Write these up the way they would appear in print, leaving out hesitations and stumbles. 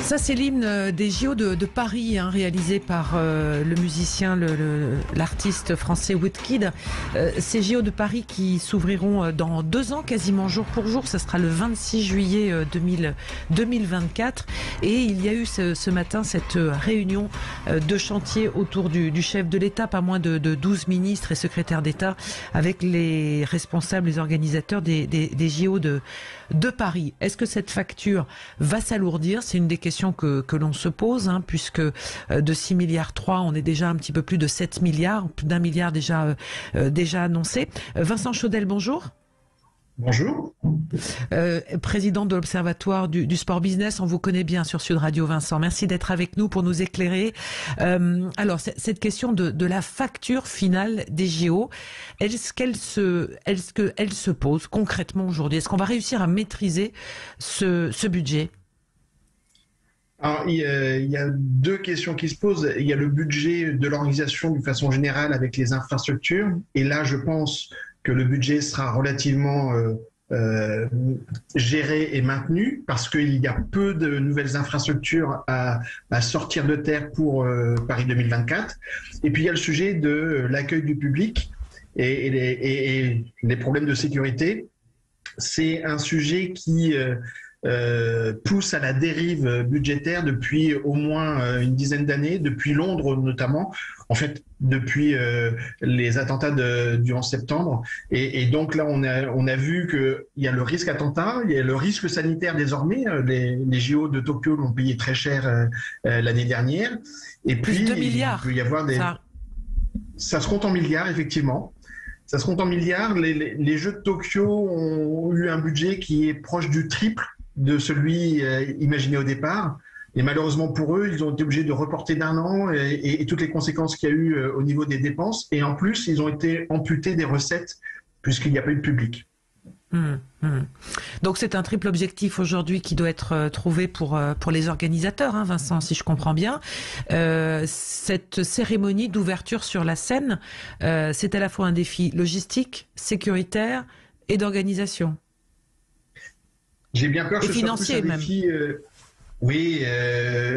Ça, c'est l'hymne des JO de Paris, réalisé par le musicien, l'artiste français Woodkid. Ces JO de Paris qui s'ouvriront dans 2 ans, quasiment jour pour jour. Ça sera le 26 juillet 2024. Et il y a eu ce matin cette réunion de chantier autour du chef de l'État, pas moins de 12 ministres et secrétaires d'État, avec les responsables, les organisateurs des JO de Paris. Est-ce que cette facture va s'alourdir? C'est une des questions que l'on se pose, puisque de 6,3 milliards, on est déjà un petit peu plus de 7 milliards, plus d'1 milliard déjà annoncé. Vincent Chaudel, bonjour. Bonjour. Président de l'Observatoire du sport business, on vous connaît bien sur Sud Radio, Vincent. Merci d'être avec nous pour nous éclairer. Alors, cette question de la facture finale des JO, est-ce qu'elle se pose concrètement aujourd'hui? Est-ce qu'on va réussir à maîtriser ce budget? Alors, il y a 2 questions qui se posent. Il y a le budget de l'organisation d'une façon générale avec les infrastructures. Et là, je pense que le budget sera relativement géré et maintenu parce qu'il y a peu de nouvelles infrastructures à sortir de terre pour Paris 2024. Et puis, il y a le sujet de l'accueil du public et les problèmes de sécurité. C'est un sujet qui pousse à la dérive budgétaire depuis au moins une dizaine d'années, depuis Londres notamment, en fait depuis les attentats du 11 septembre. Et donc là, on a vu qu'il y a le risque attentat, il y a le risque sanitaire désormais. Les JO de Tokyo l'ont payé très cher l'année dernière. Et plus puis, 2 milliards. Il peut y avoir ça se compte en milliards, effectivement. Ça se compte en milliards. Les Jeux de Tokyo ont eu un budget qui est proche du triple de celui imaginé au départ. Et malheureusement pour eux, ils ont été obligés de reporter d'1 an et toutes les conséquences qu'il y a eu au niveau des dépenses. Et en plus, ils ont été amputés des recettes puisqu'il n'y a pas eu de public. Donc c'est un triple objectif aujourd'hui qui doit être trouvé pour les organisateurs, Vincent, si je comprends bien. Cette cérémonie d'ouverture sur la scène, c'est à la fois un défi logistique, sécuritaire et d'organisation. J'ai bien peur que ce soit plus un défi. Oui,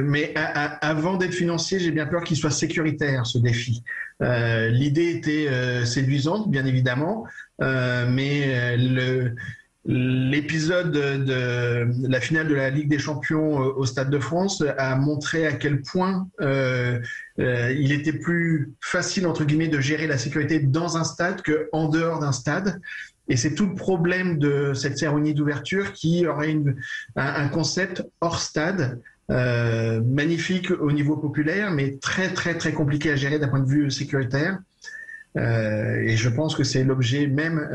mais avant d'être financier, j'ai bien peur qu'il soit sécuritaire, ce défi. L'idée était séduisante, bien évidemment, mais l'épisode de la finale de la Ligue des Champions au Stade de France a montré à quel point il était plus facile, entre guillemets, de gérer la sécurité dans un stade qu'en dehors d'un stade. Et c'est tout le problème de cette cérémonie d'ouverture qui aurait un concept hors stade, magnifique au niveau populaire, mais très très très compliqué à gérer d'un point de vue sécuritaire. Et je pense que c'est l'objet même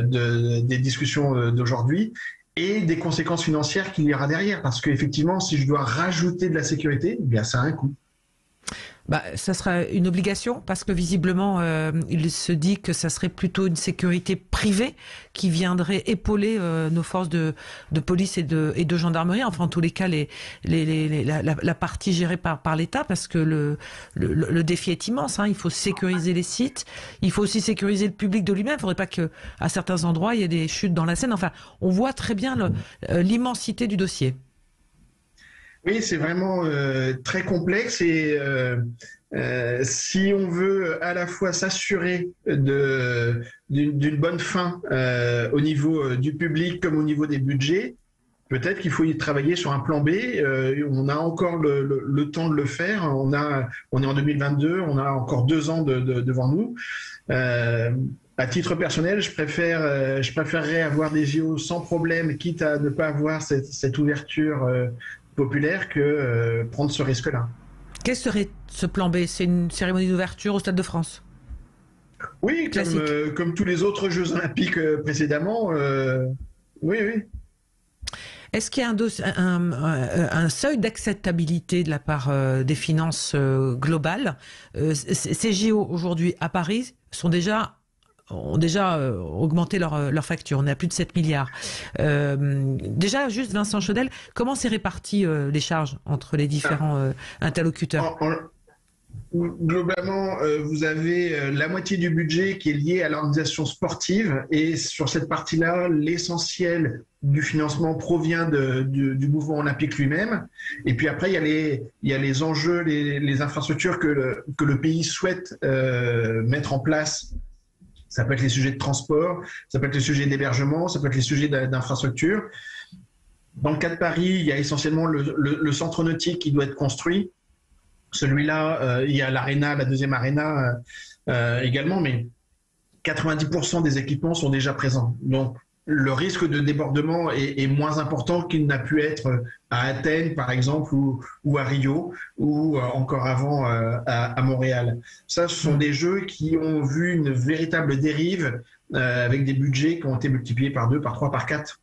des discussions d'aujourd'hui et des conséquences financières qu'il y aura derrière. Parce qu'effectivement, si je dois rajouter de la sécurité, eh bien ça a un coût. Ça sera une obligation parce que visiblement il se dit que ça serait plutôt une sécurité privée qui viendrait épauler nos forces de police et de gendarmerie. Enfin, en tous les cas, la partie gérée par l'État, parce que le défi est immense. Il faut sécuriser les sites, il faut aussi sécuriser le public de lui-même. Il ne faudrait pas que à certains endroits il y ait des chutes dans la Seine. Enfin, on voit très bien l'immensité du dossier. Oui, c'est vraiment très complexe et si on veut à la fois s'assurer d'une bonne fin au niveau du public comme au niveau des budgets, peut-être qu'il faut y travailler sur un plan B. On a encore le temps de le faire. On est en 2022, on a encore 2 ans devant nous. À titre personnel, je préférerais avoir des JO sans problème, quitte à ne pas avoir cette ouverture populaire que prendre ce risque-là. Quel serait ce plan B? C'est une cérémonie d'ouverture au Stade de France? Oui, comme tous les autres Jeux Olympiques précédemment. Oui. Est-ce qu'il y a un seuil d'acceptabilité de la part des finances globales? Ces JO aujourd'hui à Paris ont déjà augmenté leur facture. On est à plus de 7 milliards. Déjà, juste Vincent Chaudel, comment s'est réparti les charges entre les différents interlocuteurs? Globalement, vous avez la moitié du budget qui est lié à l'organisation sportive et sur cette partie-là, l'essentiel du financement provient du mouvement olympique lui-même. Et puis après, il y a les enjeux, les infrastructures que le pays souhaite mettre en place. Ça peut être les sujets de transport, ça peut être les sujets d'hébergement, ça peut être les sujets d'infrastructure. Dans le cas de Paris, il y a essentiellement le centre nautique qui doit être construit. Celui-là, il y a l'Arena, la deuxième Arena également, mais 90% des équipements sont déjà présents. Donc, le risque de débordement est moins important qu'il n'a pu être à Athènes, par exemple, ou à Rio, ou encore avant à Montréal. Ça, ce sont des jeux qui ont vu une véritable dérive avec des budgets qui ont été multipliés par 2, par 3, par 4.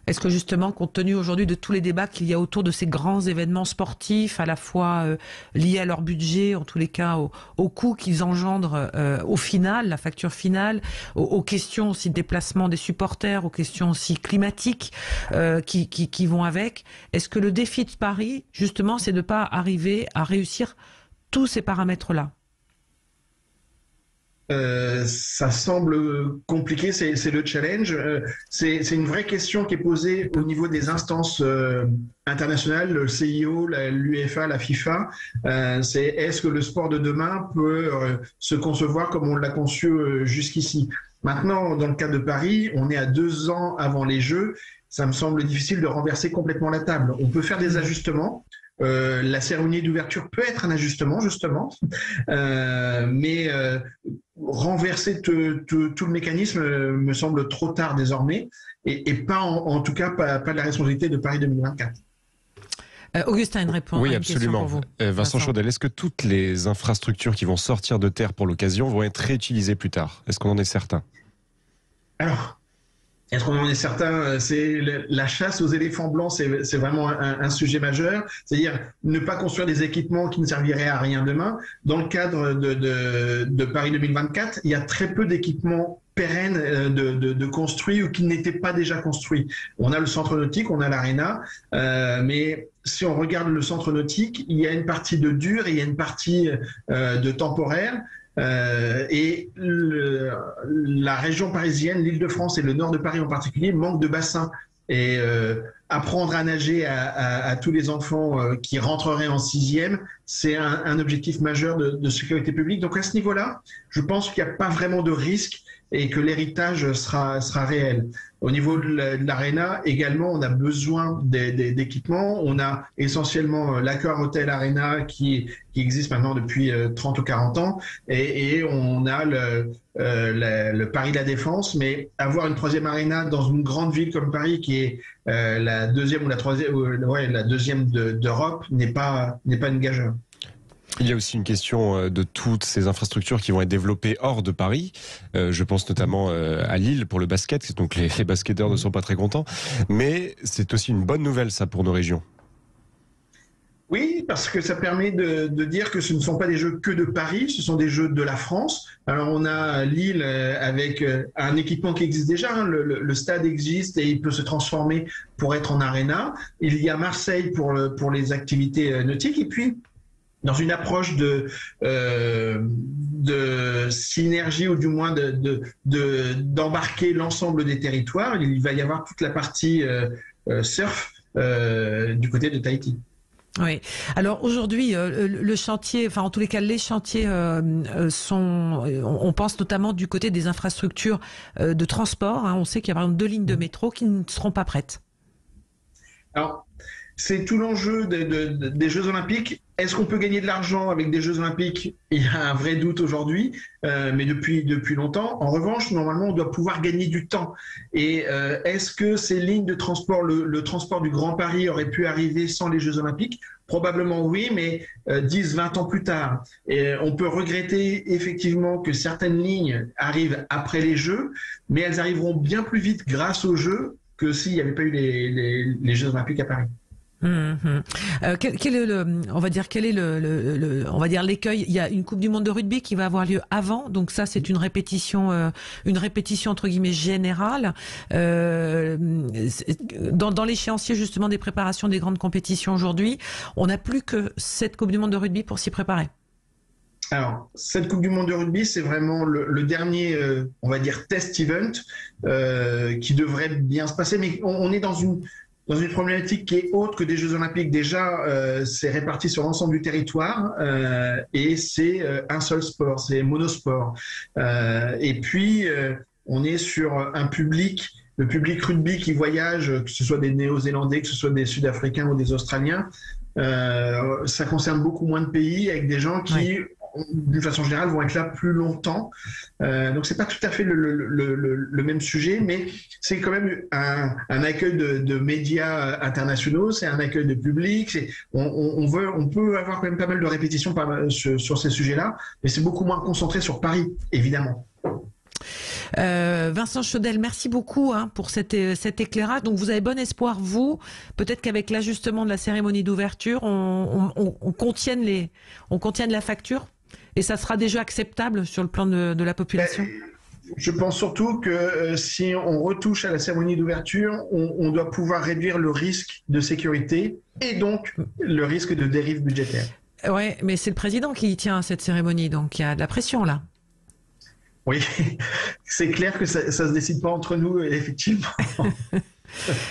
Est-ce que justement, compte tenu aujourd'hui de tous les débats qu'il y a autour de ces grands événements sportifs, à la fois liés à leur budget, en tous les cas au coût qu'ils engendrent au final, la facture finale, aux questions aussi de déplacement des supporters, aux questions aussi climatiques qui vont avec, est-ce que le défi de Paris, justement, c'est de ne pas arriver à réussir tous ces paramètres-là? Ça semble compliqué, c'est le challenge. C'est une vraie question qui est posée au niveau des instances internationales, le CIO, l'UEFA, la FIFA. C'est est-ce que le sport de demain peut se concevoir comme on l'a conçu jusqu'ici? Maintenant, dans le cas de Paris, on est à 2 ans avant les Jeux. Ça me semble difficile de renverser complètement la table. On peut faire des ajustements. La cérémonie d'ouverture peut être un ajustement, justement, mais renverser tout le mécanisme me semble trop tard désormais, et pas en tout cas pas de la responsabilité de Paris 2024. Augustin, une réponse. Oui, absolument. Pour vous. Vincent Chaudel, est-ce que toutes les infrastructures qui vont sortir de terre pour l'occasion vont être réutilisées plus tard? Est-ce qu'on en est certain? Alors, est-ce qu'on en est certain? C'est la chasse aux éléphants blancs, c'est vraiment un sujet majeur. C'est-à-dire ne pas construire des équipements qui ne serviraient à rien demain. Dans le cadre de Paris 2024, il y a très peu d'équipements pérennes de construits ou qui n'étaient pas déjà construits. On a le centre nautique, on a l'Arena, mais si on regarde le centre nautique, il y a une partie de dur et il y a une partie de temporaire. Et la région parisienne, l'Île-de-France et le nord de Paris en particulier manquent de bassins. Et apprendre à nager à tous les enfants qui rentreraient en 6e, c'est un objectif majeur de sécurité publique. Donc à ce niveau-là, je pense qu'il n'y a pas vraiment de risque et que l'héritage sera réel. Au niveau de l'Arena, également, on a besoin d'équipements. On a essentiellement l'Accor Hotel Arena qui existe maintenant depuis 30 ou 40 ans. Et on a le Paris La Défense. Mais avoir une troisième Arena dans une grande ville comme Paris, qui est la deuxième ou la troisième, la deuxième d'Europe, n'est pas une gageure. Il y a aussi une question de toutes ces infrastructures qui vont être développées hors de Paris. Je pense notamment à Lille pour le basket, donc les basketteurs ne sont pas très contents. Mais c'est aussi une bonne nouvelle, ça, pour nos régions. Oui, parce que ça permet de dire que ce ne sont pas des jeux que de Paris, ce sont des jeux de la France. Alors on a Lille avec un équipement qui existe déjà, hein, le stade existe et il peut se transformer pour être en aréna. Il y a Marseille pour les activités nautiques, et puis dans une approche de synergie, ou du moins d'embarquer l'ensemble des territoires, il va y avoir toute la partie surf du côté de Tahiti. Oui. Alors aujourd'hui, le chantier, enfin en tous les cas, les chantiers sont. On pense notamment du côté des infrastructures de transport. Hein. On sait qu'il y a par exemple 2 lignes de métro qui ne seront pas prêtes. Alors, c'est tout l'enjeu des Jeux Olympiques. Est-ce qu'on peut gagner de l'argent avec des Jeux Olympiques? Il y a un vrai doute aujourd'hui, mais depuis longtemps. En revanche, normalement, on doit pouvoir gagner du temps. Et est-ce que ces lignes de transport, le transport du Grand Paris aurait pu arriver sans les Jeux Olympiques? Probablement oui, mais 10, 20 ans plus tard. Et on peut regretter effectivement que certaines lignes arrivent après les Jeux, mais elles arriveront bien plus vite grâce aux Jeux que s'il n'y avait pas eu les Jeux Olympiques à Paris. Quel est on va dire, on va dire l'écueil? Il y a une Coupe du Monde de rugby qui va avoir lieu avant, donc ça c'est une répétition entre guillemets générale. Dans l'échéancier justement des préparations des grandes compétitions aujourd'hui, on n'a plus que cette Coupe du Monde de rugby pour s'y préparer. Alors, cette Coupe du Monde de rugby, c'est vraiment le dernier, on va dire, test event qui devrait bien se passer. Mais on est dans une problématique qui est autre que des Jeux Olympiques. Déjà, c'est réparti sur l'ensemble du territoire et c'est un seul sport, c'est monosport. Et puis, on est sur un public, le public rugby qui voyage, que ce soit des Néo-Zélandais, que ce soit des Sud-Africains ou des Australiens. Ça concerne beaucoup moins de pays avec des gens qui, d'une façon générale, vont être là plus longtemps. Donc c'est pas tout à fait le même sujet, mais c'est quand même un accueil de médias internationaux, c'est un accueil de public. On peut avoir quand même pas mal de répétitions sur ces sujets-là, mais c'est beaucoup moins concentré sur Paris, évidemment. Vincent Chaudel, merci beaucoup pour cet éclairage. Donc vous avez bon espoir, vous, peut-être qu'avec l'ajustement de la cérémonie d'ouverture, on contienne la facture et ça sera déjà acceptable sur le plan de la population. Je pense surtout que si on retouche à la cérémonie d'ouverture, on doit pouvoir réduire le risque de sécurité et donc le risque de dérive budgétaire. Ouais, mais c'est le président qui tient à cette cérémonie, donc il y a de la pression là. Oui, c'est clair que ça se décide pas entre nous, effectivement.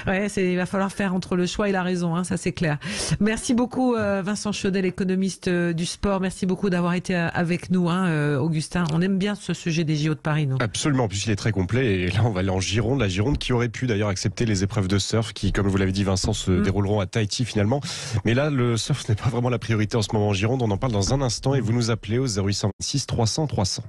Ouais, il va falloir faire entre le choix et la raison, ça c'est clair. Merci beaucoup Vincent Chaudel, économiste du sport. Merci beaucoup d'avoir été avec nous, Augustin. On aime bien ce sujet des JO de Paris, nous. Absolument, en plus il est très complet. Et là, on va aller en Gironde, la Gironde qui aurait pu d'ailleurs accepter les épreuves de surf qui, comme vous l'avez dit Vincent, se dérouleront à Tahiti finalement. Mais là, le surf n'est pas vraiment la priorité en ce moment en Gironde. On en parle dans un instant et vous nous appelez au 0826 300 300.